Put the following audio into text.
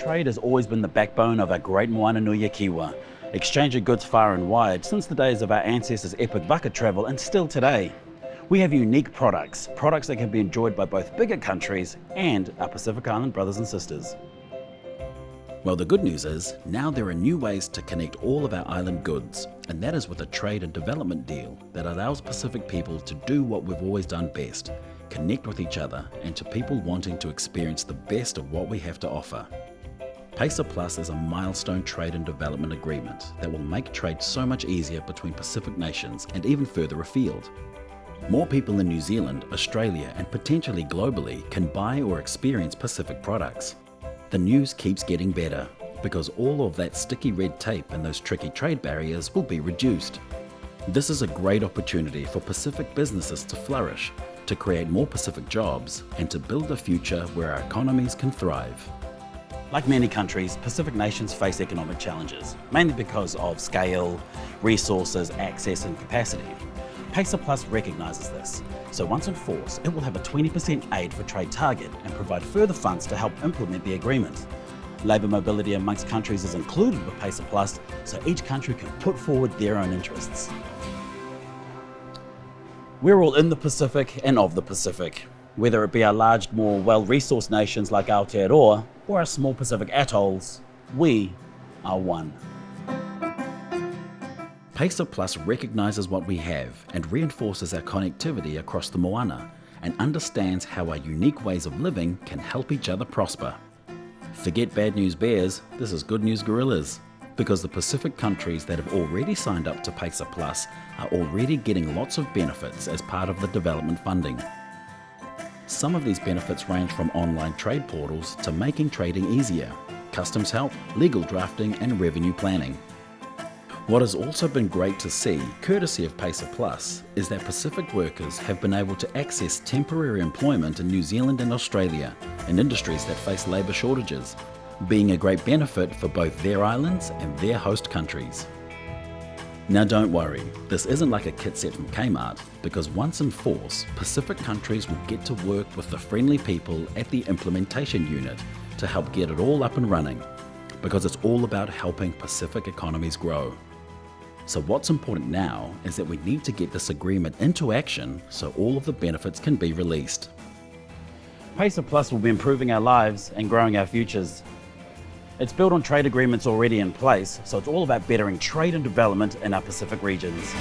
Trade has always been the backbone of our great Moana Nui Kiwa, exchanging goods far and wide since the days of our ancestors' epic waka travel and still today. We have unique products that can be enjoyed by both bigger countries and our Pacific Island brothers and sisters. Well, the good news is, now there are new ways to connect all of our island goods, and that is with a trade and development deal that allows Pacific people to do what we've always done best, connect with each other and to people wanting to experience the best of what we have to offer. PACER Plus is a milestone trade and development agreement that will make trade so much easier between Pacific nations and even further afield. More people in New Zealand, Australia and potentially globally can buy or experience Pacific products. The news keeps getting better because all of that sticky red tape and those tricky trade barriers will be reduced. This is a great opportunity for Pacific businesses to flourish, to create more Pacific jobs and to build a future where our economies can thrive. Like many countries, Pacific nations face economic challenges, mainly because of scale, resources, access and capacity. PACER Plus recognises this, so once in force, it will have a 20% aid for trade target and provide further funds to help implement the agreement. Labour mobility amongst countries is included with PACER Plus, so each country can put forward their own interests. We're all in the Pacific and of the Pacific. Whether it be our large, more well-resourced nations like Aotearoa or our small Pacific atolls, we are one. PACER Plus recognises what we have and reinforces our connectivity across the moana and understands how our unique ways of living can help each other prosper. Forget bad news bears, this is good news gorillas, because the Pacific countries that have already signed up to PACER Plus are already getting lots of benefits as part of the development funding. Some of these benefits range from online trade portals to making trading easier, customs help, legal drafting and revenue planning. What has also been great to see, courtesy of PACER Plus, is that Pacific workers have been able to access temporary employment in New Zealand and Australia in industries that face labour shortages, being a great benefit for both their islands and their host countries. Now don't worry, this isn't like a kit set from Kmart, because once in force, Pacific countries will get to work with the friendly people at the implementation unit to help get it all up and running, because it's all about helping Pacific economies grow. So what's important now is that we need to get this agreement into action so all of the benefits can be released. PACER Plus will be improving our lives and growing our futures. It's built on trade agreements already in place, so it's all about bettering trade and development in our Pacific regions.